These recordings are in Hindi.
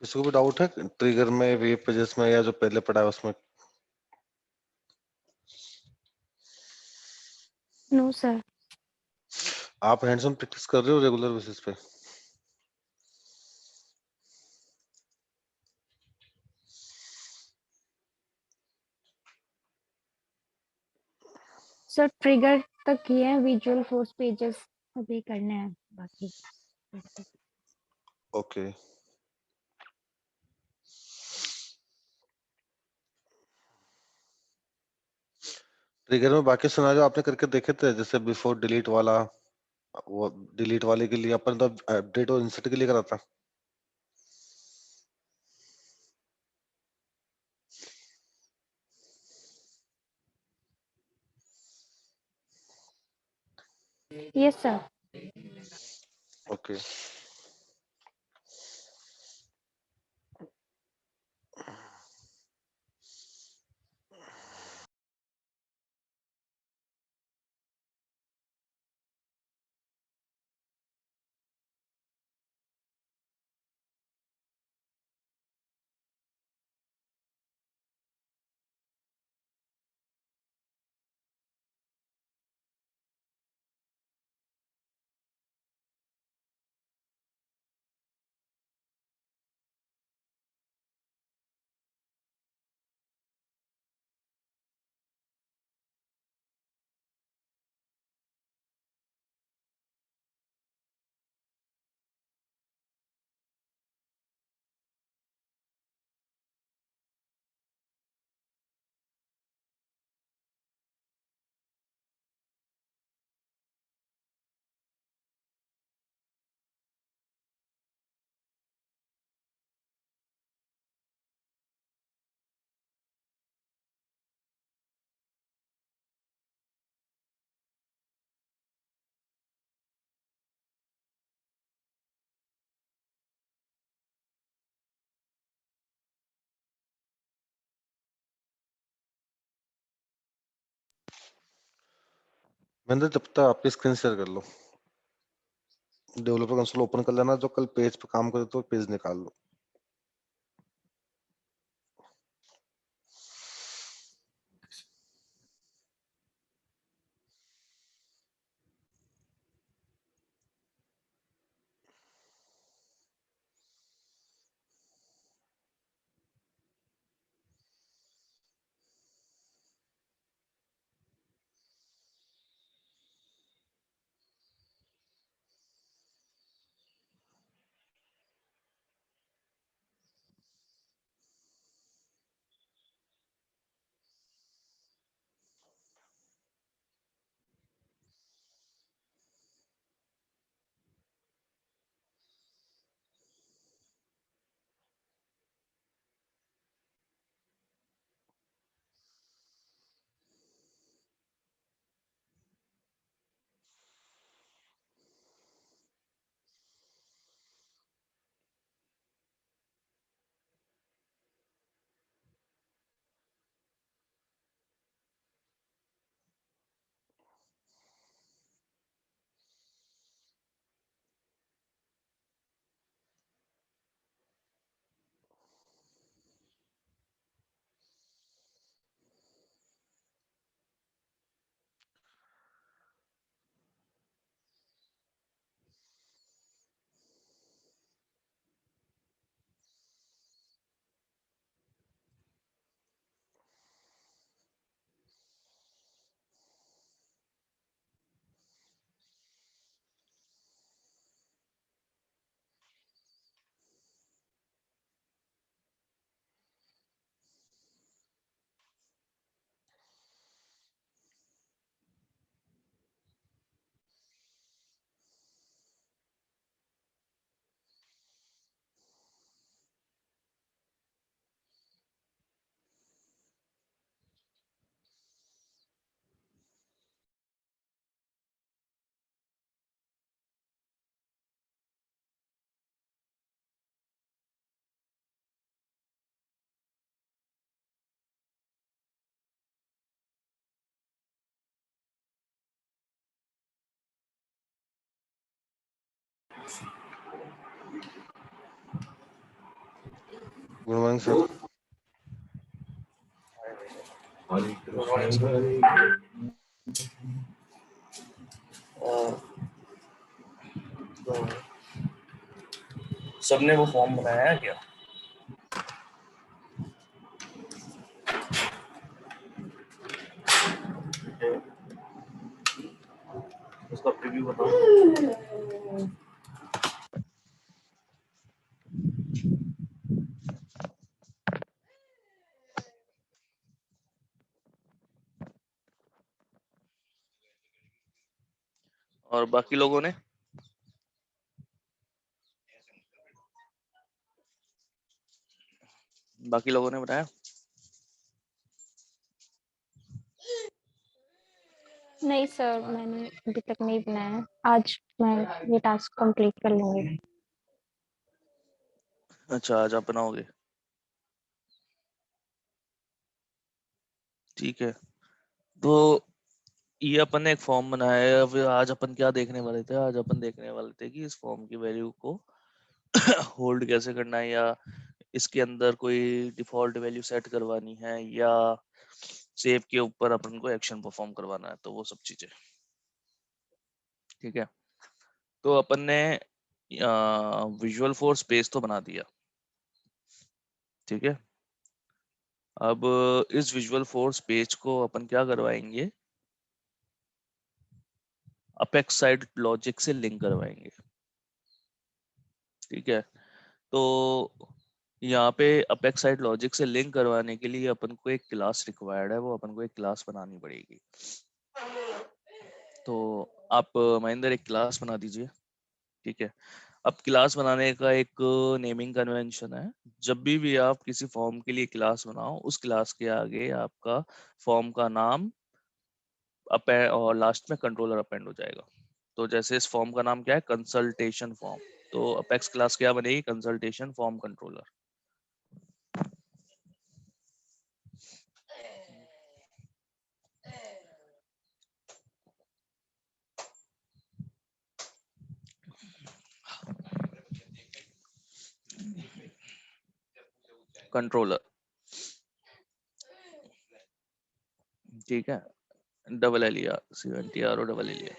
किसी को भी डाउट है ट्रिगर में, वेव पेजेस में, या जो पहले पढ़ा है उसमें? No sir. आप हैंड्स ऑन प्रैक्टिस कर रहे हो रेगुलर बेसिस पे? सर ट्रिगर तक किए हैं, विजुअल फोर्स पेजेस अभी करने हैं बाकी। ओके। ट्रिगर में बाकी सिनेरियो आपने करके देखे थे, जैसे बिफोर डिलीट वाला? वो डिलीट वाले के लिए अपन तो अपडेट और इंसर्ट के लिए करा था। Yes sir. ओके। मैंने जब तक आपकी स्क्रीन शेयर कर लो, डेवलपर कंसोल ओपन कर लेना, जो कल पेज पे काम करे तो पेज निकाल लो। Good morning sir. तो सबने वो फॉर्म बनाया है क्या? उसका प्रीव्यू बताओ। और बाकी लोगों ने बताया? नहीं सर, मैंने अभी तक नहीं बनाया। आज मैं ये टास्क कंप्लीट कर लूंगी। अच्छा, आज आप बनाओगे? ठीक है। तो ये अपन ने एक फॉर्म बनाया है। अब आज अपन क्या देखने वाले थे? आज अपन देखने वाले थे कि इस फॉर्म की वैल्यू को होल्ड कैसे करना है, या इसके अंदर कोई डिफॉल्ट वैल्यू सेट करवानी है, या सेव के ऊपर अपन को एक्शन परफॉर्म करवाना है, तो वो सब चीजें। ठीक है। तो अपन ने विजुअल फोर स्पेस तो बना दिया। ठीक है। अब इस विजुअल फोर्स पेज को अपन क्या करवाएंगे? अपेक्स साइड लॉजिक से लिंक करवाएंगे। ठीक है। तो यहाँ पे अपेक्स साइड लॉजिक से लिंक करवाने के लिए अपन को एक क्लास रिक्वायर्ड है, वो अपन को एक क्लास बनानी पड़ेगी। तो आप महेंद्र एक क्लास बना दीजिए। ठीक है। अब क्लास बनाने का एक नेमिंग कन्वेंशन है। जब भी आप किसी फॉर्म के लिए क्लास बनाओ, उस क्लास के आगे आपका फॉर्म का नाम अपेंड और लास्ट में कंट्रोलर अपेंड हो जाएगा। तो जैसे इस फॉर्म का नाम क्या है? Consultation form. तो अपेक्स क्लास क्या बनेगी? Consultation form controller. कंट्रोलर। ठीक है। Double L E R, CNTR और double L E R.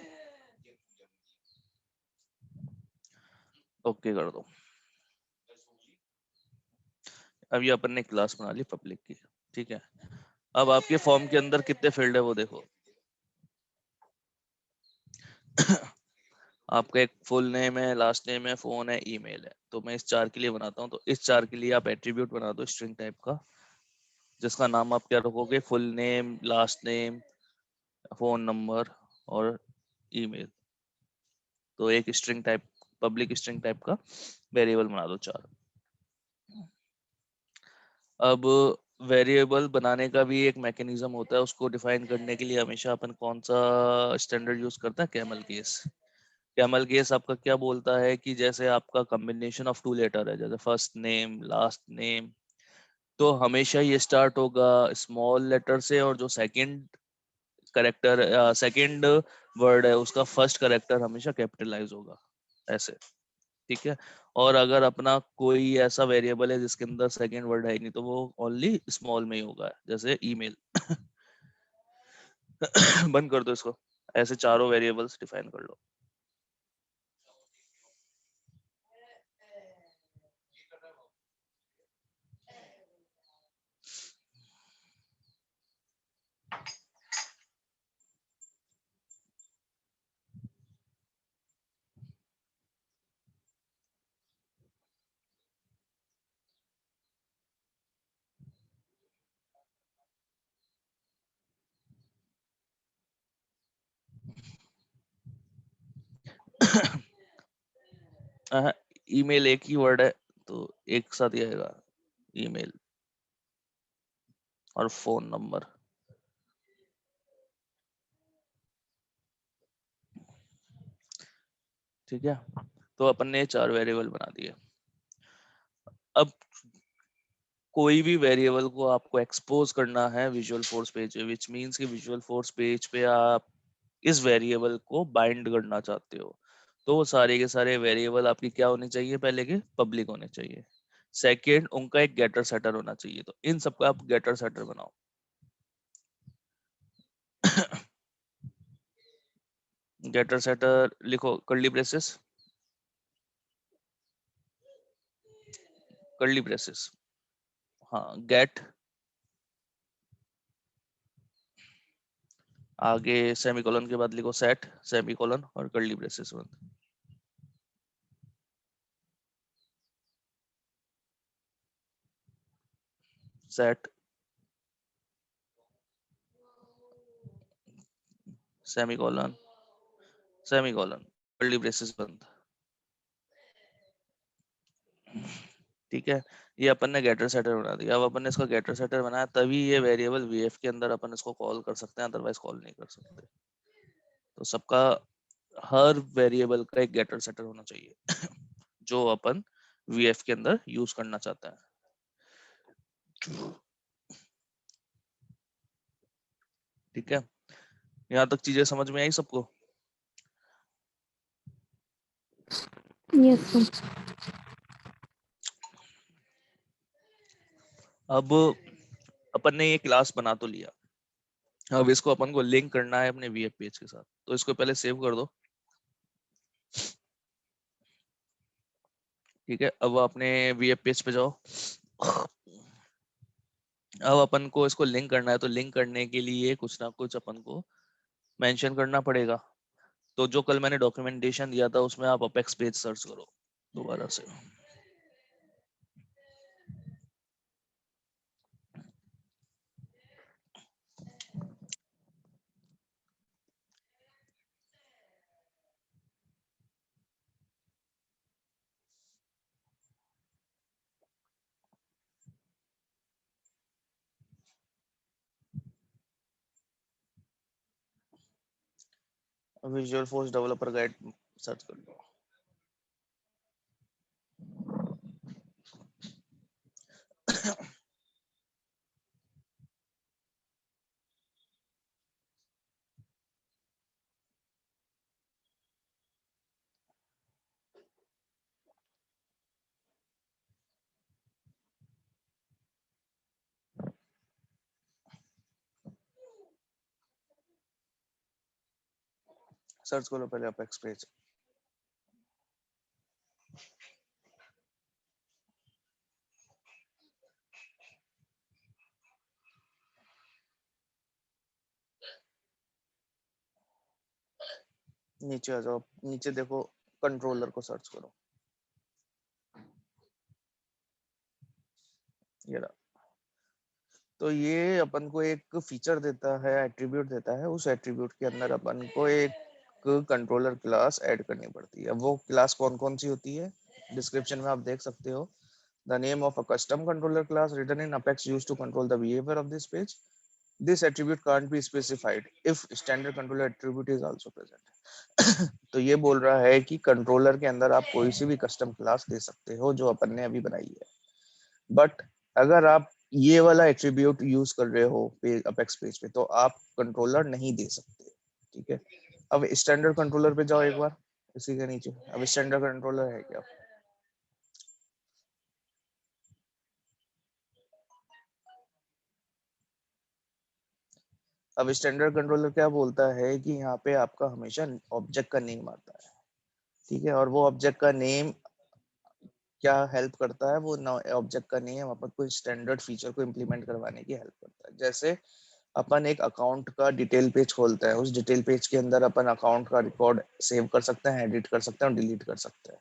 Okay कर दो। अब ये अपन ने क्लास बना ली पब्लिक की। ठीक है। अब आपके फॉर्म के अंदर कितने फील्ड है वो देखो। आपका एक फुल नेम है, लास्ट नेम है, फोन है, ईमेल है। तो मैं इस चार के लिए बनाता हूँ। तो इस चार के लिए आप एट्रीब्यूट बना दो स्ट्रिंग टाइप का, जिसका नाम आप क्या रखोगे? Full name, last name, phone number और ईमेल। तो एक string type, public string type का वेरिएबल बना दो चार। अब वेरिएबल बनाने का भी एक मैकेनिज्म होता है। उसको डिफाइन करने के लिए हमेशा अपन कौन सा स्टैंडर्ड यूज करता है? Camel case. कैमल केस आपका क्या बोलता है कि जैसे आपका कॉम्बिनेशन ऑफ टू लेटर है, जैसे फर्स्ट नेम, लास्ट नेम, तो हमेशा ये स्टार्ट होगा स्मॉल लेटर से, और जो सेकंड करेक्टर, सेकंड वर्ड है उसका फर्स्ट करेक्टर हमेशा कैपिटलाइज होगा, ऐसे। ठीक है। और अगर अपना कोई ऐसा वेरिएबल है जिसके अंदर सेकंड वर्ड है नहीं, तो वो ओनली स्मॉल में ही होगा, जैसे ईमेल। बंद कर दो इसको। ऐसे चारों वेरिएबल्स डिफाइन कर लो। ईमेल एक ही वर्ड है, तो एक साथ ही आएगा, ईमेल और फोन नंबर। ठीक है। तो अपन ने चार वेरिएबल बना दिए। अब कोई भी वेरिएबल को आपको एक्सपोज करना है विजुअल फोर्स पेज पे, विच मींस कि विजुअल फोर्स पेज पे आप इस वेरिएबल को बाइंड करना चाहते हो, तो वो सारे के सारे वेरिएबल आपकी क्या होने चाहिए? पहले के पब्लिक होने चाहिए। सेकेंड, उनका एक गेटर सेटर होना चाहिए। तो इन सबका आप गेटर सेटर बनाओ। गेटर सेटर लिखो, कर्ली ब्रेसेस, कर्ली ब्रेसेस, हाँ, गेट, आगे सेमीकोलन के बाद लिखो सेट, सेमीकोलन और कर्ली ब्रेसेस बंद। Set, semicolon, semicolon, curly braces बंद। ठीक है, ये अपन ने गेटर सेटर बना दिया। अब अपन ने इसका गेटर सेटर बनाया, तभी ये वेरिएबल वीएफ के अंदर अपन इसको कॉल कर सकते हैं, अदरवाइज कॉल नहीं कर सकते। तो सबका, हर वेरिएबल का एक गेटर सेटर होना चाहिए जो अपन वीएफ के अंदर यूज करना चाहते हैं। ठीक है, यहाँ तक चीजें समझ में आई सबको? Yes sir. अब अपन ने ये क्लास बना तो लिया, अब इसको अपन को लिंक करना है अपने वीएफ पेज के साथ। तो इसको पहले सेव कर दो। ठीक है, अब अपने वीएफ पेज पे जाओ। अब अपन को इसको लिंक करना है, तो लिंक करने के लिए कुछ ना कुछ अपन को मेंशन करना पड़ेगा। तो जो कल मैंने डॉक्यूमेंटेशन दिया था उसमें आप अपेक्स पेज सर्च करो दोबारा से। Visual force developer guide search कर लो। सर्च करो पहले अपेक्स पेज। नीचे आ जाओ, नीचे देखो, कंट्रोलर को सर्च करो। ये रहा। तो ये अपन को एक फीचर देता है, एट्रीब्यूट देता है। उस एट्रीब्यूट के अंदर अपन को एक कंट्रोलर क्लास ऐड करनी पड़ती है। वो क्लास कौन कौन सी होती है, डिस्क्रिप्शन में आप देख सकते हो। The name of a custom controller class written in Apex used to control the behaviour of this page. This attribute can't be specified if standard controller attribute is also present. तो ये बोल रहा है कि कंट्रोलर के अंदर आप कोई सी भी कस्टम क्लास दे सकते हो जो अपन ने अभी बनाई है, बट अगर आप ये वाला एट्रीब्यूट यूज कर रहे हो अपेक्स पेज पे, तो आप कंट्रोलर नहीं दे सकते। ठीक है, अब स्टैंडर्ड कंट्रोलर पे जाओ एक बार, इसी के नीचे। अब स्टैंडर्ड कंट्रोलर है क्या? अब स्टैंडर्ड कंट्रोलर क्या बोलता है कि यहाँ पे आपका हमेशा ऑब्जेक्ट का नेम आता है। ठीक है, और वो ऑब्जेक्ट का नेम क्या हेल्प करता है? वो ऑब्जेक्ट का नेम अपन को स्टैंडर्ड फीचर को इम्प्लीमेंट करवाने की हेल्प करता है। जैसे अपन एक अकाउंट का डिटेल पेज खोलते हैं, उस डिटेल पेज के अंदर अपन अकाउंट का रिकॉर्ड सेव कर सकते हैं, एडिट कर सकते हैं और डिलीट कर सकते हैं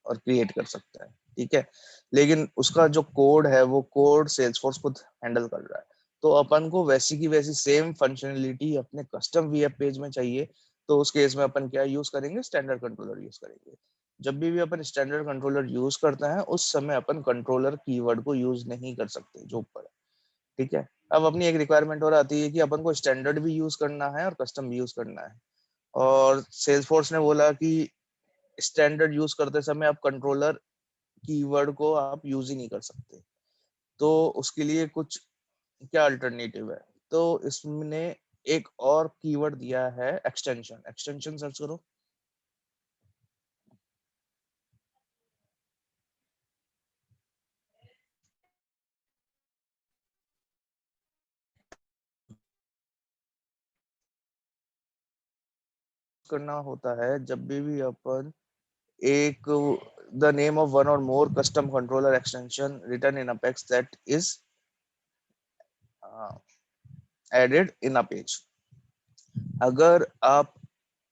और क्रिएट कर सकते हैं। ठीक है, लेकिन उसका जो कोड है वो कोड सेल्सफोर्स खुद हैंडल कर रहा है। तो अपन को वैसी की वैसी सेम फंक्शनलिटी अपने कस्टम वीएप पेज में चाहिए। तो उस केस में अपन क्या यूज करेंगे? स्टैंडर्ड कंट्रोलर यूज करेंगे। जब भी अपन स्टैंडर्ड कंट्रोलर यूज करते हैं उस समय अपन कंट्रोलर कीवर्ड को यूज नहीं कर सकते जो ऊपर है। ठीक है, अब अपनी एक रिक्वायरमेंट और आती है कि अपन को स्टैंडर्ड भी यूज करना है और कस्टम भी यूज करना है। और सेल्सफोर्स ने बोला कि स्टैंडर्ड यूज करते समय आप कंट्रोलर कीवर्ड को आप यूज ही नहीं कर सकते। तो उसके लिए कुछ क्या अल्टरनेटिव है? तो इसने एक और कीवर्ड दिया है, एक्सटेंशन। एक्सटेंशन सर्च करो। करना होता है जब भी अपन एक the name of one or more custom controller extension written in Apex that is added in a page. अगर आप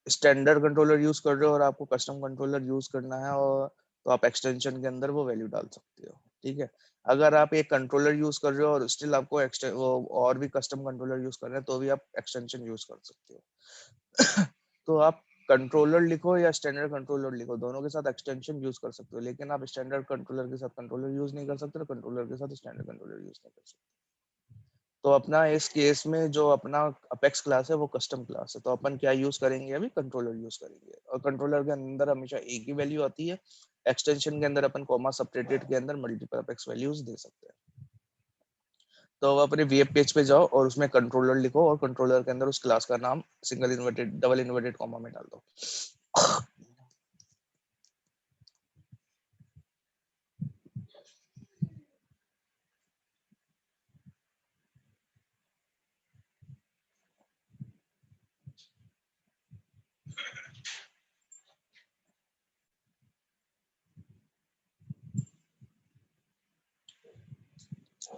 स्टैंडर्ड कंट्रोलर यूज कर रहे हो और आपको कस्टम कंट्रोलर यूज करना है और तो आप एक्सटेंशन के अंदर वो वैल्यू डाल सकते हो, ठीक है। अगर आप एक कंट्रोलर यूज कर रहे हो और स्टिल आपको वो और भी कस्टम कंट्रोलर यूज कर रहे हैं तो भी आप एक्सटेंशन यूज कर सकते हो। तो आप कंट्रोलर लिखो या स्टैंडर्ड कंट्रोलर लिखो, दोनों के साथ एक्सटेंशन यूज कर सकते हो, लेकिन आप स्टैंडर्ड कंट्रोलर के साथ कंट्रोलर यूज नहीं कर सकते और कंट्रोलर के साथ स्टैंडर्ड कंट्रोलर यूज नहीं कर सकते। तो अपना इस केस में जो अपना अपेक्स क्लास है वो कस्टम क्लास है, तो अपन क्या यूज करेंगे, अभी कंट्रोलर यूज करेंगे और कंट्रोलर के अंदर हमेशा एक ही वैल्यू आती है। एक्सटेंशन के अंदर अपन कॉमा सेपरेटेड के अंदर मल्टीपल अपेक्स वैल्यूज दे सकते हैं। तो अब अपने वेब पेज पे जाओ और उसमें कंट्रोलर लिखो और कंट्रोलर के अंदर उस क्लास का नाम single inverted double inverted comma में डाल दो।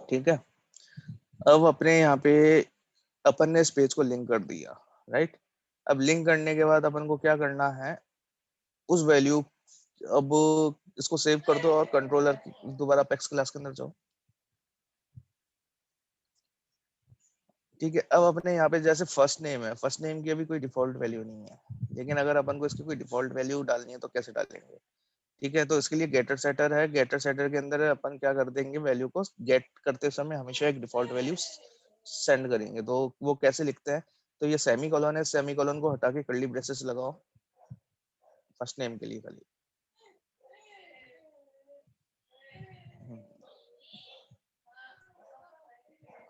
ठीक है, अब अपने यहाँ पे अपन ने इस पेज को लिंक कर दिया, राइट। अब लिंक करने के बाद अपन को क्या करना है, उस वैल्यू, अब इसको सेव कर दो और कंट्रोलर दोबारा अपेक्स क्लास के अंदर जाओ। ठीक है, अब अपने यहाँ पे जैसे फर्स्ट नेम है, फर्स्ट नेम की अभी कोई डिफॉल्ट वैल्यू नहीं है, लेकिन अगर अपन को इसकी कोई डिफॉल्ट वैल्यू डालनी है तो कैसे डालेंगे। ठीक है, तो इसके लिए गेटर सेटर है, गेटर सेटर के अंदर अपन क्या कर देंगे, वैल्यू को गेट करते समय हमेशा एक डिफॉल्ट वैल्यू सेंड करेंगे। तो वो कैसे लिखते हैं, तो ये सेमी कॉलन है, सेमी कॉलन को हटा के कर्ली ब्रेसेस लगाओ फर्स्ट नेम के लिए खाली।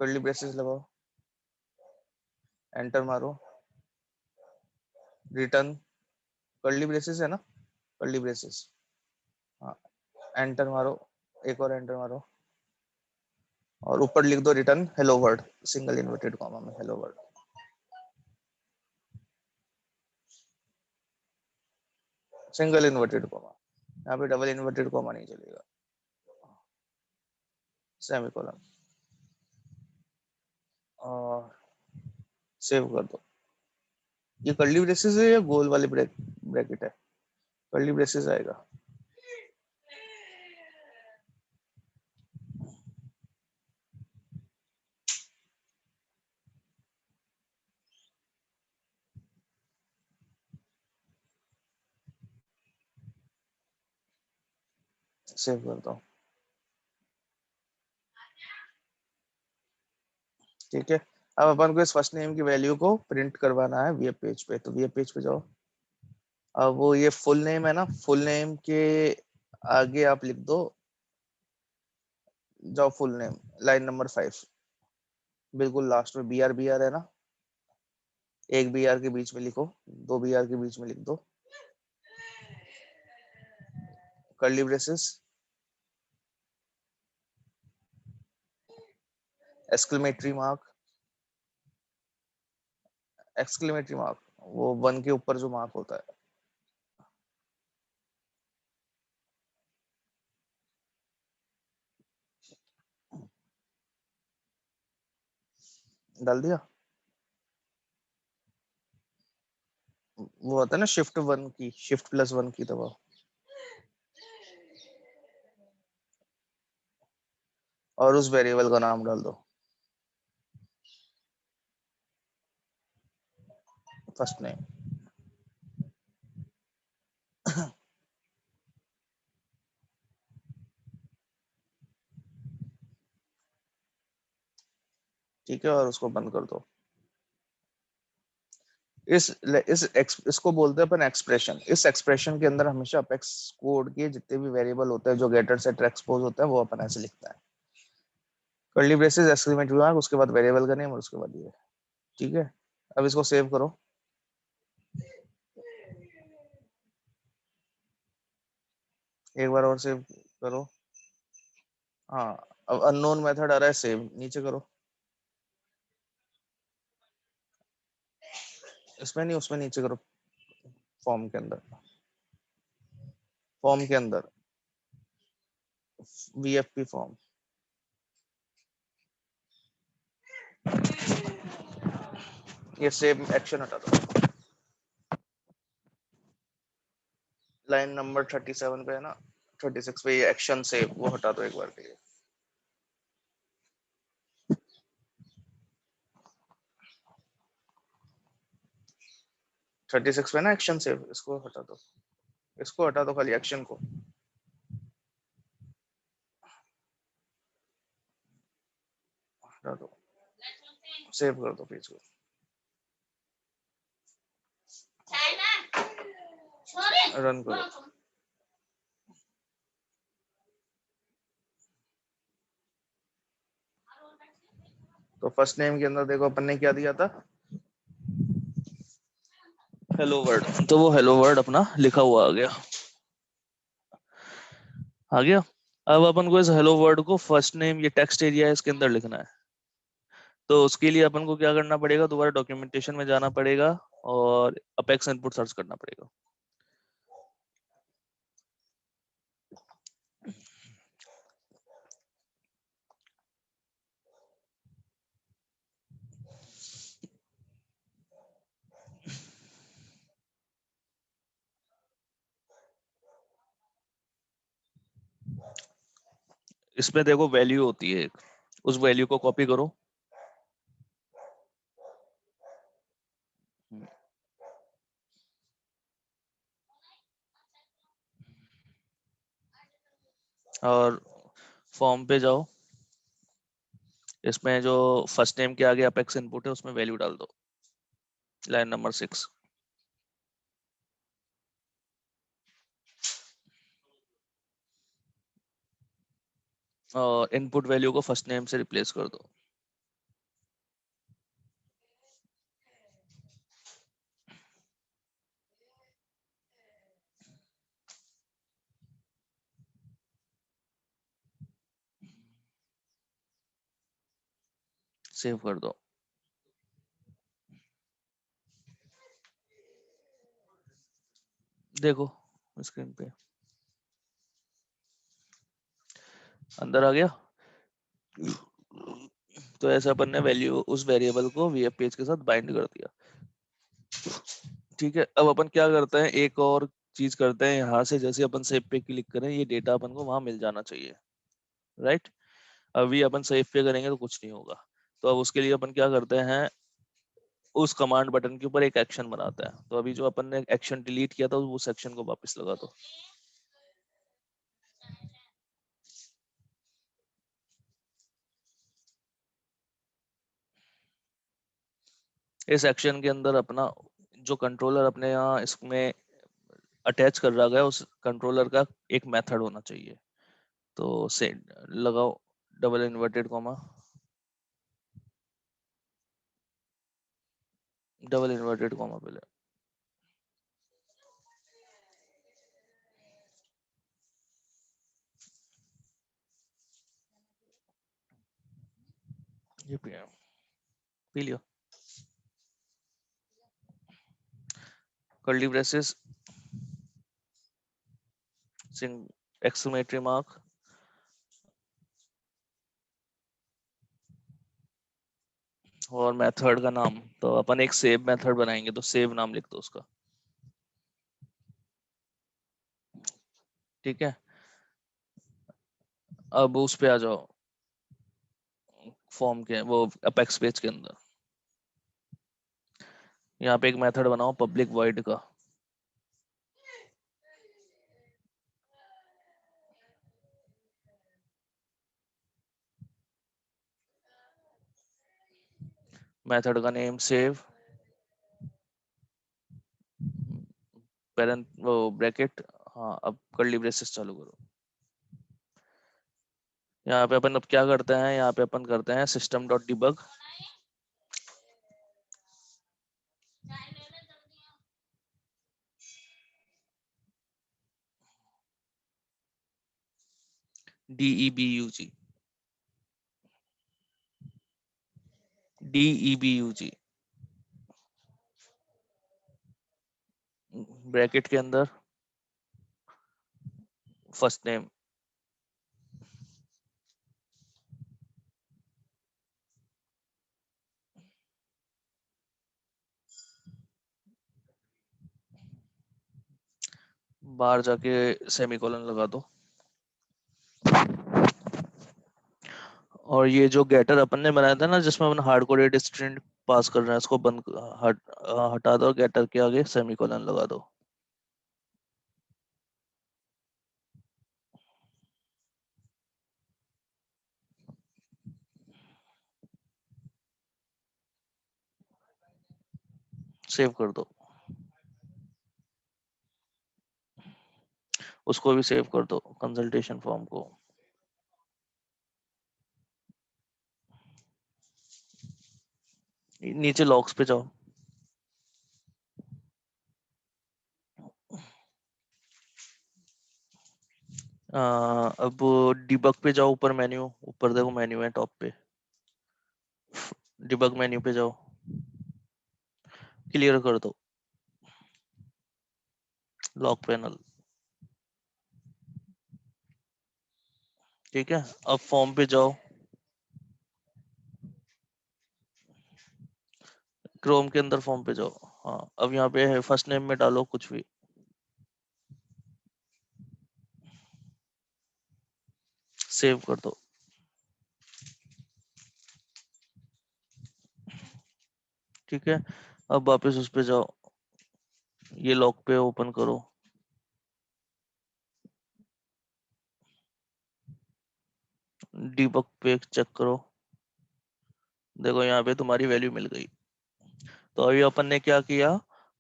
कर्ली ब्रेसेस लगाओ, एंटर मारो, रिटर्न, कर्ली ब्रेसेस है ना, कर्ली ब्रेसेस, हाँ, एंटर मारो, एक और एंटर मारो और ऊपर लिख दो return hello world single inverted comma में, hello world. Single inverted comma, यहाँ पे डबल इन्वर्टेड कॉमा नहीं चलेगा, सेमीकोलन, और सेव कर दो। ये कर्ली ब्रेसेस है या गोल वाले ब्रैकेट है, कर्ली ब्रेसेस आएगा। सेव कर दो, ठीक है। अब अपन को इस फर्स्ट नेम की वैल्यू को प्रिंट करवाना है वेब पेज पे, तो वेब पेज पे जाओ। अब वो ये फुल नेम है ना, फुल नेम के आगे आप लिख दो, जाओ फुल नेम लाइन नंबर 5, बिल्कुल लास्ट में बी आर है ना, एक बी आर के बीच में लिखो, दो बी आर के बीच में लिख दो, curly braces, exclamatory mark, exclamatory mark वो 1 के ऊपर जो मार्क होता है, डाल दिया। वो होता है ना शिफ्ट 1 की, शिफ्ट प्लस 1 की दबाओ, और उस वेरिएबल का नाम डाल दो फर्स्ट नेम। ठीक है, और उसको बंद कर दो। इसको बोलते हैं अपन एक्सप्रेशन। इस एक्सप्रेशन के अंदर हमेशा अपेक्स कोड के जितने भी वेरिएबल होते हैं जो गेटर सेटर एक्सपोज होता है वो अपन ऐसे लिखता है, कर्ली ब्रेसेस एक्सक्लेमेटरी मार्क, उसके बाद वेरिएबल का नेम और उसके बाद ये। ठीक है, अब इसको सेव करो, एक बार और सेव करो। हाँ, अब अननोन मेथड आ रहा है, सेव नीचे करो, इसमें नहीं उसमें नीचे करो, फॉर्म के अंदर, फॉर्म के अंदर VFP फॉर्म, ये सेव एक्शन हटा दो, लाइन नंबर 37 पे है ना, 36 पे ये एक्शन सेव, वो हटा दो एक बार के लिए। थर्टी सिक्स पे ना एक्शन सेव, इसको हटा दो, इसको हटा दो, खाली एक्शन को। हटा दो, सेव कर दो पेज को। रन करो। तो फर्स्ट नेम के अंदर देखो अपन ने क्या दिया था, हेलो वर्ड, तो वो हेलो वर्ड अपना लिखा हुआ आ गया, आ गया। अब अपन को इस हेलो वर्ड को फर्स्ट नेम, ये टेक्स्ट एरिया है, इसके अंदर लिखना है। तो उसके लिए अपन को क्या करना पड़ेगा, दोबारा डॉक्यूमेंटेशन में जाना पड़ेगा और अपेक्स इनपुट सर्च करना पड़ेगा। इसमें देखो वैल्यू होती है एक, उस वैल्यू को कॉपी करो, और फॉर्म पे जाओ, इसमें जो फर्स्ट नेम के आगे अपेक्स इनपुट है उसमें वैल्यू डाल दो, लाइन नंबर 6। और इनपुट वैल्यू को फर्स्ट नेम से रिप्लेस कर दो। सेव कर दो। देखो स्क्रीन पे अंदर आ गया। तो ऐसे अपन ने वैल्यू, उस वेरिएबल को VF पेज के साथ बाइंड कर दिया। ठीक है, अब अपन क्या करते हैं, एक और चीज करते हैं, यहाँ से जैसे अपन सेव पे क्लिक करें, ये डेटा अपन को वहां मिल जाना चाहिए, राइट। अभी अपन सेव पे करेंगे तो कुछ नहीं होगा, तो अब उसके लिए अपन क्या करते हैं, उस कमांड बटन के ऊपर एक एक्शन बनाता है। तो अभी जो अपन ने एक्शन डिलीट किया था उस एक्शन को वापस लगा दो। इस एक्शन के अंदर अपना जो कंट्रोलर अपने यहाँ इसमें अटैच कर रहा गया, उस कंट्रोलर का एक मेथड होना चाहिए। तो से लगाओ double inverted comma, double inverted comma पहले, ये पी लियो, कर्ली ब्रेसेस, एक्सक्लेमेटरी मार्क, और मेथड का नाम, तो अपन एक सेव मेथड बनाएंगे, तो सेव नाम लिख दो उसका। ठीक है, अब उस पे आ जाओ, फॉर्म के वो अपेक्स पेज के अंदर, यहाँ पे एक मेथड बनाओ पब्लिक वॉइड का। मेथड का नेम सेव, पेरेंट वो ब्रैकेट, हाँ अब कर्ली ब्रेसेस चालू करो। यहाँ पे अपन अब क्या करते हैं, यहाँ पे अपन करते हैं system dot debug, DEBUG, DEBUG, bracket के अंदर फर्स्ट नेम, बाहर जाके सेमीकोलन लगा दो। और ये जो गेटर अपन ने बनाया था ना, जिसमें अपन हार्ड कोडेड स्ट्रिंग पास कर रहे हैं, इसको बंद हटा दो, गेटर के आगे सेमीकोलन लगा दो। सेव कर दो, उसको भी सेव कर दो, कंसल्टेशन फॉर्म को। नीचे लॉग्स पे जाओ, अब डिबग पे जाओ, ऊपर मेन्यू, ऊपर देखो मेन्यू है टॉप पे, डिबग मेन्यू पे जाओ, क्लियर कर दो लॉग पैनल। ठीक है, अब फॉर्म पे जाओ, क्रोम के अंदर फॉर्म पे जाओ। हाँ, अब यहाँ पे है फर्स्ट नेम में डालो कुछ भी, सेव कर दो। ठीक है, अब वापस उस पे जाओ, ये लॉग पे ओपन करो, डिबग पे चेक करो, देखो यहाँ पे तुम्हारी वैल्यू मिल गई। तो अभी अपन ने क्या किया,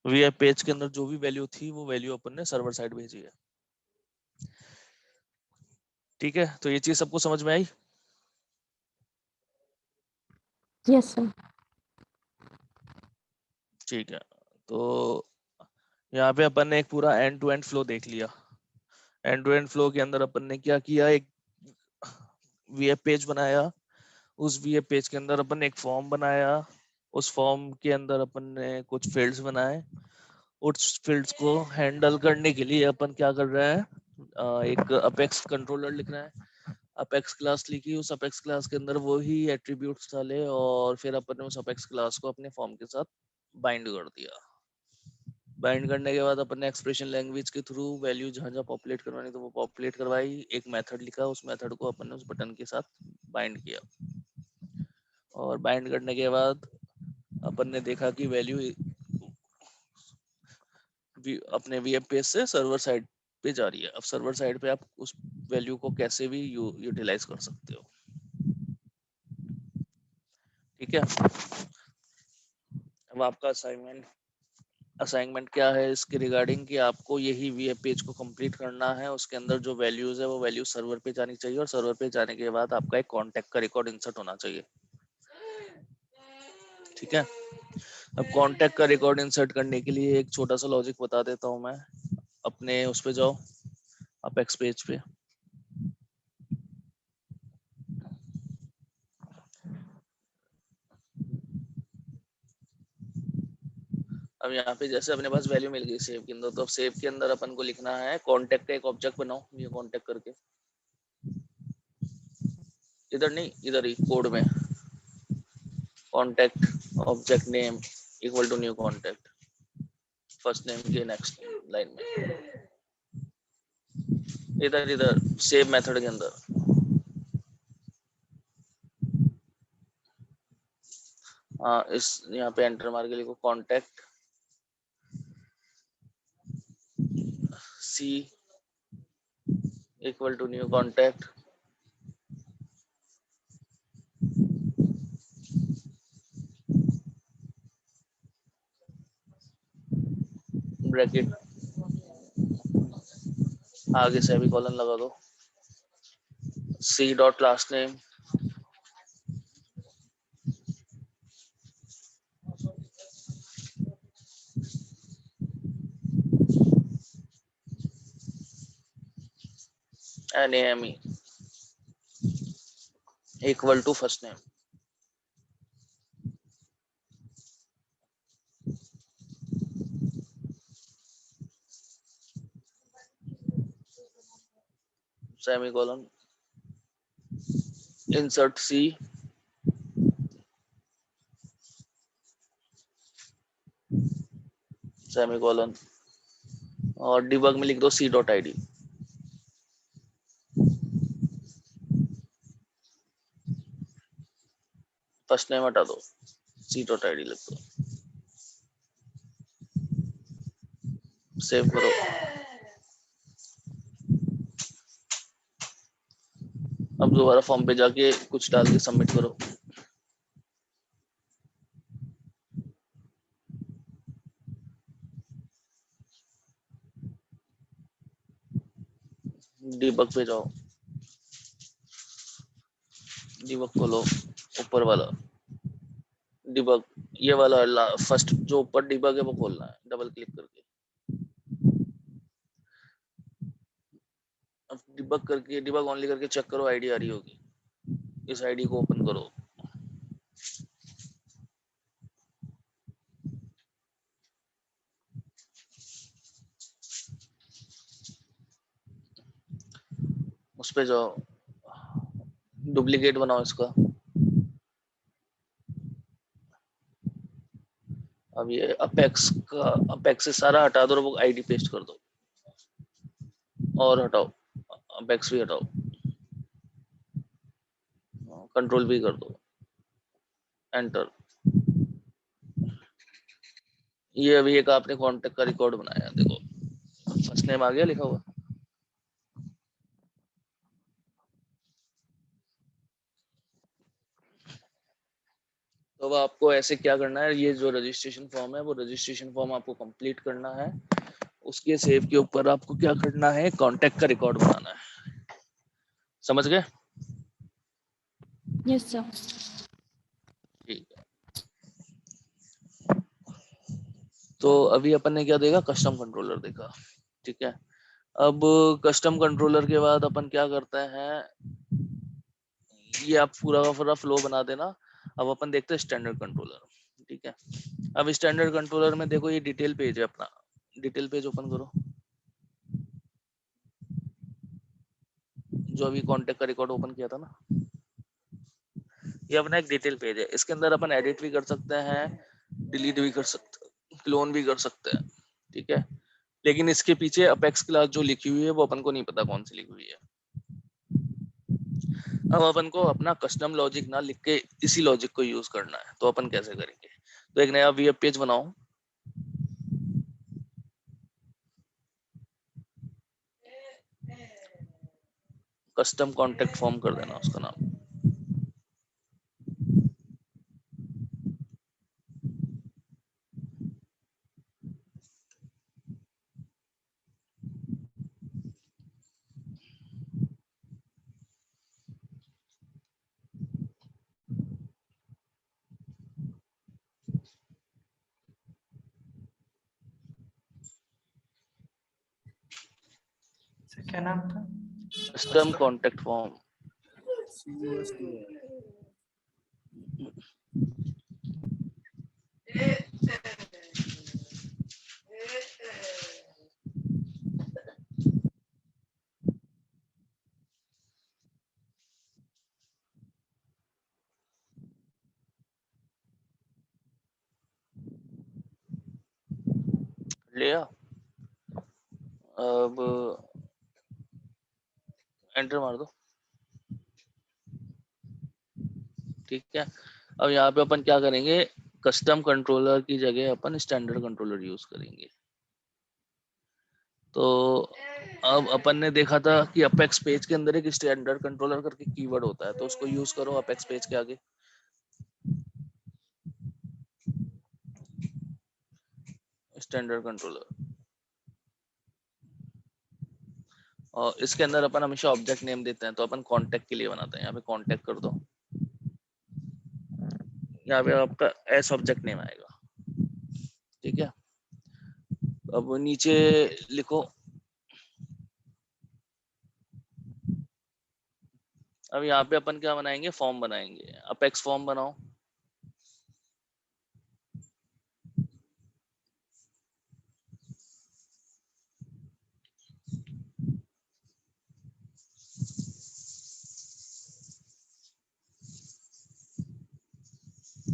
वीएफ पेज के अंदर जो भी वैल्यू थी वो वैल्यू अपन ने सर्वर साइड भेजी है। ठीक है, तो ये चीज सबको समझ में आई? Yes sir. ठीक है, तो यहाँ पे अपन ने एक पूरा एंड टू एंड फ्लो देख लिया। एंड टू एंड फ्लो के अंदर अपन ने क्या किया, एक वीएफ पेज बनाया, उस वीएफ पेज के अंदर अपन ने एक फॉर्म बनाया, उस फॉर्म के अंदर अपन ने कुछ फील्ड्स बनाए, उस फील्ड्स को हैंडल करने के लिए अपन क्या कर रहे हैं, एक अपेक्स कंट्रोलर लिख रहे हैं। अपेक्स क्लास लिखी, उस अपेक्स क्लास के अंदर वो ही एट्रीब्यूट्स डाले, और फिर अपन ने उस अपेक्स क्लास को अपने फॉर्म के साथ बाइंड कर दिया। बाइंड करने के बाद अपन ने एक्सप्रेशन लैंग्वेज के थ्रू वैल्यू जहाँ जहाँ पॉपुलेट करवानी तो वो पॉपुलेट करवाई, एक मेथड लिखा, उस मेथड को अपन ने उस बटन के साथ बाइंड किया। और बाइंड करने के बाद अपन ने देखा कि वैल्यू अपने वीएम पेज से सर्वर साइड पे जा रही है। अब सर्वर साइड पे आप उस वैल्यू को कैसे भी यूटिलाइज कर सकते हो। ठीक है, अब आपका असाइनमेंट क्या है इसके रिगार्डिंग, कि आपको यही वीएम पेज को कंप्लीट करना है। उसके अंदर जो वैल्यूज है वो वैल्यू सर्वर पे जानी चाहिए, और सर्वर पे जाने के बाद आपका एक कॉन्टेक्ट का रिकॉर्ड इंसर्ट होना चाहिए। ठीक है, अब कॉन्टेक्ट का रिकॉर्ड इंसर्ट करने के लिए एक छोटा सा लॉजिक बता देता हूँ मैं। अपने उस पे जाओ, अपेक्स पेज पे, अब यहाँ पे जैसे अपने पास वैल्यू मिल गई सेव के अंदर, तो अब सेव के अंदर अपन को लिखना है कॉन्टेक्ट का एक ऑब्जेक्ट बनाओ, ये कॉन्टेक्ट करके, इधर नहीं, इधर ही कोड में, contact object name equal to new contact, first name के नेक्स्ट लाइन में, इधर इधर सेव मेथड के अंदर। हाँ, इस यहाँ पे एंटर मार के लिखो contact C equal to new contact, bracket आगे सेमीकोलन लगा दो, C dot last name NAME equal to first name. Semicolon, insert C, semicolon, और डिबग में लिख दो c.id। फर्स्ट नेम हटा दो, c.id लिख दो, सेव करो। अब दोबारा फॉर्म पे जाके कुछ डाल के सबमिट करो। डिबग पे जाओ, डिबग खोलो, ऊपर वाला डिबग, ये वाला फर्स्ट जो ऊपर डिबग है वो खोलना है डबल क्लिक करके। अब डिबग करके, डिबग ऑनली करके चेक करो आईडी आ रही होगी। इस आईडी को ओपन करो, उस पे जाओ, डुप्लीकेट बनाओ इसका। अब ये अपेक्स से सारा हटा दो और वो आईडी पेस्ट कर दो, और हटाओ, अपेक्स भी हटाओ, कंट्रोल भी कर दो, एंटर। ये अभी एक आपने कांटेक्ट का रिकॉर्ड बनाया, देखो फर्स्ट नेम आ गया लिखा हुआ। तो अब आपको ऐसे क्या करना है, ये जो रजिस्ट्रेशन फॉर्म है वो रजिस्ट्रेशन फॉर्म आपको कंप्लीट करना है। उसके सेव के ऊपर आपको क्या करना है, कांटेक्ट का रिकॉर्ड बनाना है। समझ गए? Yes sir. ठीक है, तो अभी अपन ने क्या देखा, कस्टम कंट्रोलर देखा। ठीक है, अब कस्टम कंट्रोलर के बाद अपन क्या करते हैं, ये आप पूरा का पूरा फ्लो बना देना। अब अपन देखते हैं स्टैंडर्ड कंट्रोलर। ठीक है, अब स्टैंडर्ड कंट्रोलर में देखो ये डिटेल पेज है अपना, डिटेल पेज ओपन करो, जो अभी कांटेक्ट का रिकॉर्ड ओपन किया था ना, ये अपना एक डिटेल पेज है। इसके अंदर अपन एडिट भी कर सकते हैं, डिलीट भी कर सकते हैं, क्लोन भी कर सकते हैं। ठीक है, लेकिन इसके पीछे अपेक्स क्लास जो लिखी हुई है वो अपन को नहीं पता कौन सी लिखी हुई है। अब अपन को अपना कस्टम लॉजिक ना लिख के इसी लॉजिक को यूज करना है, तो अपन कैसे करेंगे, तो एक नया वेब पेज बनाओ, कस्टम कॉन्टेक्ट फॉर्म कर देना उसका नाम। क्या नाम था? Custom contact form. लिया, अब एंटर मार दो। ठीक है, अब यहाँ पे अपन क्या करेंगे, कस्टम कंट्रोलर की जगह अपन स्टैंडर्ड कंट्रोलर यूज करेंगे। तो अब अपन ने देखा था कि अपेक्स पेज के अंदर एक स्टैंडर्ड कंट्रोलर करके कीवर्ड होता है, तो उसको यूज करो अपेक्स पेज के आगे, स्टैंडर्ड कंट्रोलर। और इसके अंदर अपन हमेशा ऑब्जेक्ट नेम देते हैं, तो अपन कांटेक्ट के लिए बनाते हैं, यहाँ पे कांटेक्ट कर दो, यहाँ पे आपका एस ऑब्जेक्ट नेम आएगा। ठीक है, अब नीचे लिखो, अब यहाँ पे अपन क्या बनाएंगे, फॉर्म बनाएंगे, अपेक्स फॉर्म बनाओ।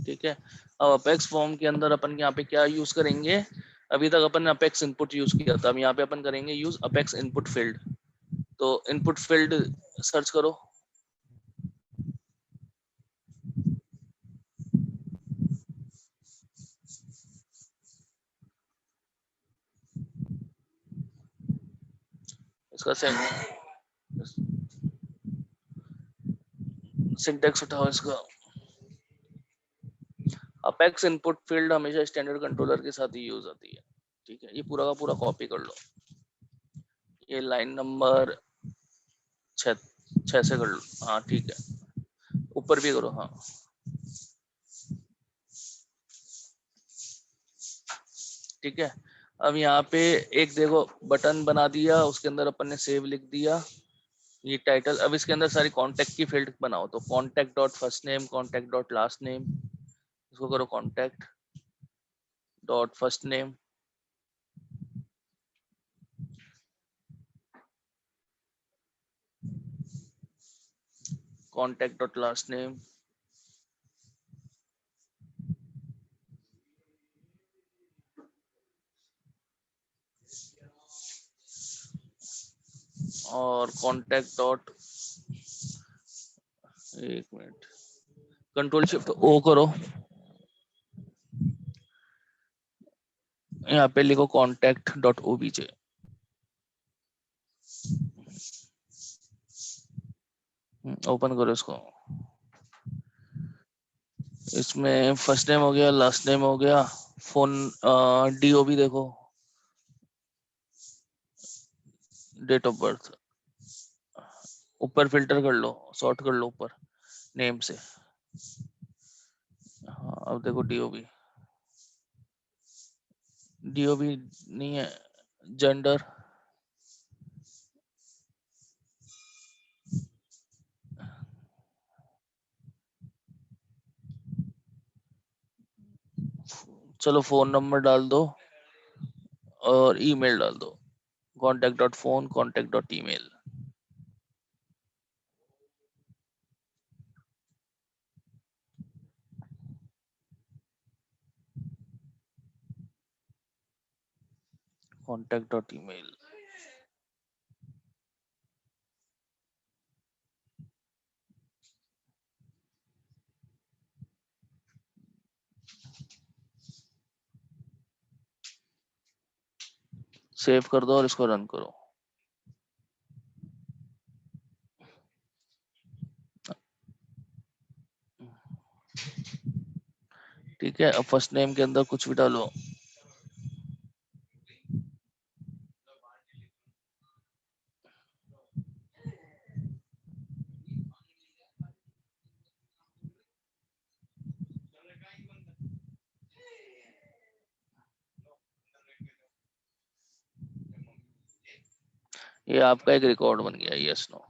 ठीक है। अब अपेक्स फॉर्म के अंदर अपन यहाँ पे क्या यूज करेंगे, अभी तक अपन ने अपेक्स इनपुट यूज किया था, अब यहाँ पे अपन करेंगे यूज अपेक्स इनपुट फील्ड। तो इनपुट फील्ड सर्च करो। इसका सिंटेक्स उठाओ इसका। अपेक्स इनपुट फील्ड हमेशा स्टैंडर्ड कंट्रोलर के साथ ही यूज आती है। ठीक है, ये पूरा का पूरा कॉपी कर लो, ये लाइन नंबर 6 से कर लो। हाँ ठीक है, ऊपर भी करो। हाँ ठीक है। अब यहाँ पे एक देखो बटन बना दिया, उसके अंदर अपन ने सेव लिख दिया, ये टाइटल। अब इसके अंदर सारी कांटेक्ट की फील्ड बनाओ, तो contact dot first name, contact dot last name, इसको करो contact dot first name, contact dot last name, और कांटेक्ट डॉट, एक मिनट, कंट्रोल शिफ्ट ओ करो, यहाँ पे लिखो कांटेक्ट डॉट ओबीजे। ओपन करो इसको। इसमें फर्स्ट नेम हो गया, लास्ट नेम हो गया, फोन डीओबी देखो, डेट ऑफ बर्थ, ऊपर फिल्टर कर लो, सॉर्ट कर लो ऊपर नेम से। हाँ अब देखो डीओबी, डीओबी नहीं है, जेंडर, चलो फोन नंबर डाल दो और ईमेल डाल दो, contact dot phone, contact dot email. Contact dot email. Save कर दो और इसको रन करो। ठीक है, अब फर्स्ट नेम के अंदर कुछ भी डालो, ये आपका एक रिकॉर्ड बन गया, यस नो।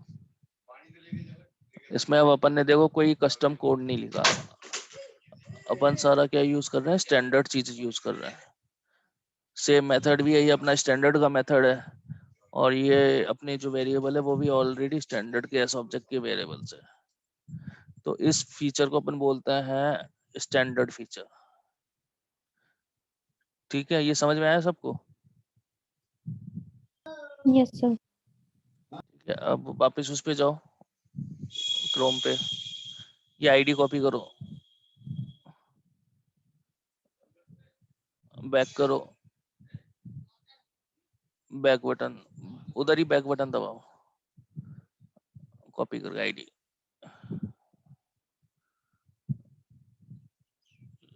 इसमें अब अपन ने देखो कोई कस्टम कोड नहीं लिखा, अपन सारा क्या यूज कर रहे हैं, स्टैंडर्ड चीज यूज कर रहे हैं। सेम मेथड भी है, ये अपना स्टैंडर्ड का मेथड है, और ये अपने जो वेरिएबल है वो भी ऑलरेडी स्टैंडर्ड के एस ऑब्जेक्ट के वेरिएबल्स है। तो इस फीचर को अपन बोलते हैं स्टैंडर्ड फीचर। ठीक है, ये समझ में आया सबको? Yes sir. ठीक है, अब वापस उस पे जाओ, क्रोम पे, ये आईडी कॉपी करो, बैक करो, बैक बटन, उधर ही बैक बटन दबाओ, कॉपी करके आईडी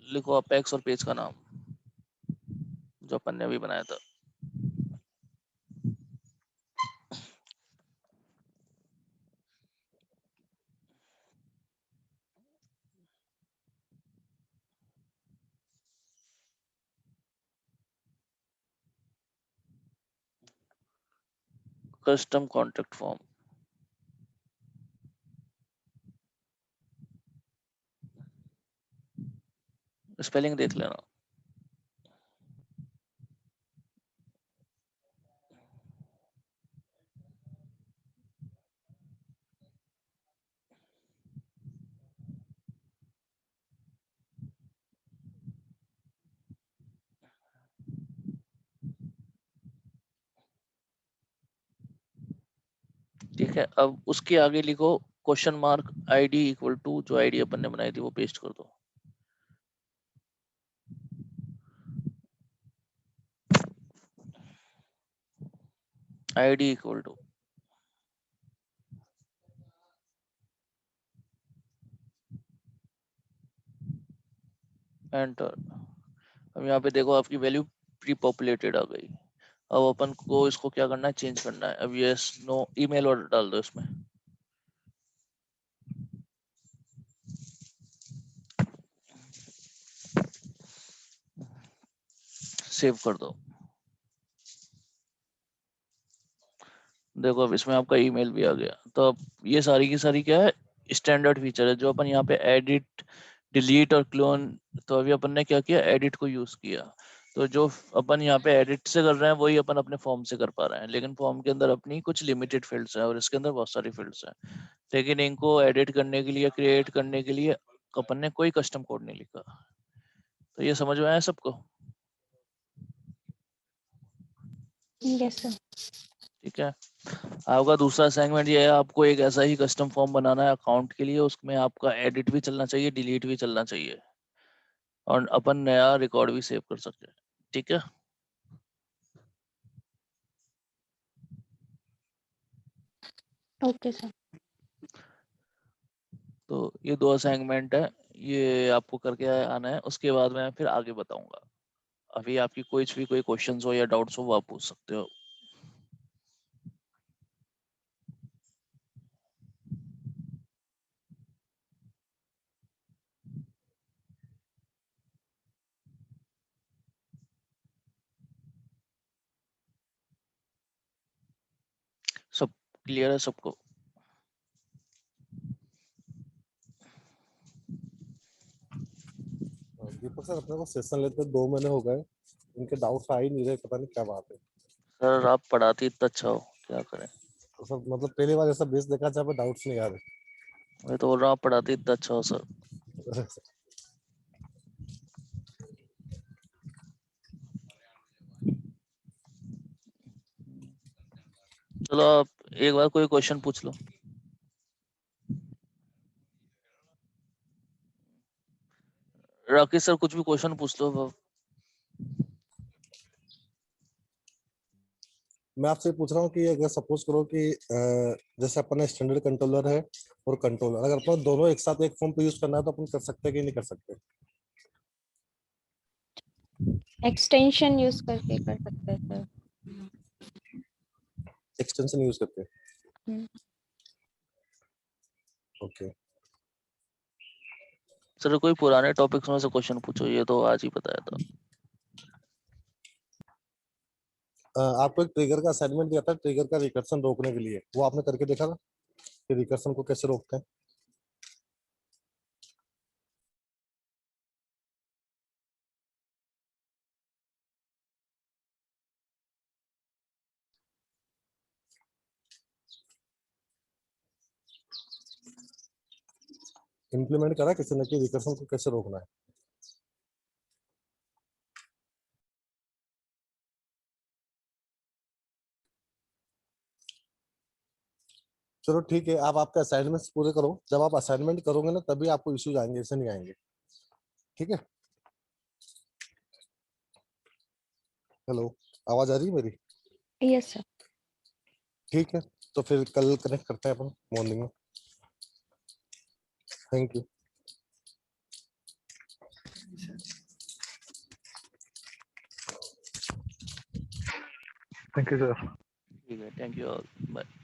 लिखो, अपेक्स और पेज का नाम जो अपन ने अभी बनाया था। कस्टम कॉन्टेक्ट फॉर्म, स्पेलिंग देख लेना। ठीक है, अब उसके आगे लिखो question mark ID equal to जो आईडी अपन ने बनाई थी वो पेस्ट कर दो। ID equal to enter. अब यहाँ पे देखो आपकी वैल्यू प्री पॉपुलेटेड आ गई। अब अपन को इसको क्या करना है, चेंज करना है। अब यस नो ईमेल ऑर्डर डाल दो इसमें। सेव कर दो। देखो अब इसमें आपका ईमेल भी आ गया। तो अब ये सारी की सारी क्या है, स्टैंडर्ड फीचर है जो अपन यहाँ पे एडिट डिलीट और क्लोन। तो अभी अपन ने क्या किया, एडिट को यूज किया। तो जो अपन यहाँ पे एडिट से कर रहे हैं वही अपन अपने फॉर्म से कर पा रहे हैं, लेकिन फॉर्म के अंदर अपनी कुछ लिमिटेड फील्ड्स हैं और इसके अंदर बहुत सारी फील्ड्स हैं। लेकिन इनको एडिट करने के लिए, क्रिएट करने के लिए अपन ने कोई कस्टम कोड नहीं लिखा। तो ये समझ में आया सबको? Yes sir. ठीक है, आपका दूसरा असाइनमेंट ये है, आपको एक ऐसा ही कस्टम फॉर्म बनाना है अकाउंट के लिए। उसमें आपका एडिट भी चलना चाहिए, डिलीट भी चलना चाहिए, और अपन नया रिकॉर्ड भी सेव कर सकते हैं। ठीक है, ओके सर। तो ये 2 असाइनमेंट है, ये आपको करके आना है। उसके बाद मैं फिर आगे बताऊंगा। अभी आपकी कोई क्वेश्चंस हो या डाउट्स हो वो आप पूछ सकते हो। सब क्लियर है सबको? दीपक सर, अपने को सेशन लेते 2 महीने हो गए, इनके डाउट्स आ ही नहीं रहे, पता नहीं क्या बात है। सर आप पढ़ाते इतना अच्छा हो, क्या करें। तो सर मतलब पहली बार ऐसा बेस देखा जहाँ पे डाउट्स नहीं आ मैं तो बोल रहा हूँ आप पढ़ाते इतना अच्छा हो सर। रहे। चलो आप एक बार कोई क्वेश्चन पूछ लो। राकेश सर कुछ भी क्वेश्चन पूछ लो। मैं आपसे पूछ रहा हूँ कि अगर सपोज करो कि जैसे अपन स्टैंडर्ड कंट्रोलर है और कंट्रोलर, अगर अपन दोनों एक साथ एक फॉर्म पे यूज करना है तो अपन कर सकते हैं कि नहीं कर सकते? एक्सटेंशन यूज करके कर सकते हैं सर। एक्सटेंशन यूज करके? हम्म। ओके। सर कोई पुराने टॉपिक्स में से क्वेश्चन पूछो, ये तो आज ही बताया था। आपको एक ट्रिगर का असाइनमेंट दिया था, ट्रिगर का रिकर्सन रोकने के लिए, वो आपने करके देखा था कि रिकर्सन को कैसे रोकते हैं? इम्प्लीमेंट करा किसी ने कि रिकर्सन को कैसे रोकना है? चलो ठीक है, आप आपके असाइनमेंट्स पूरे करो। जब आप असाइनमेंट करोगे ना तभी आपको इश्यूज आएंगे, ऐसे नहीं आएंगे। ठीक है? हेलो, आवाज आ रही है मेरी? Yes sir. ठीक है, तो फिर कल कनेक्ट करते हैं अपन मॉर्निंग में। Thank you. Thank you sir. ठीक है, थैंक यू ऑल, बाय।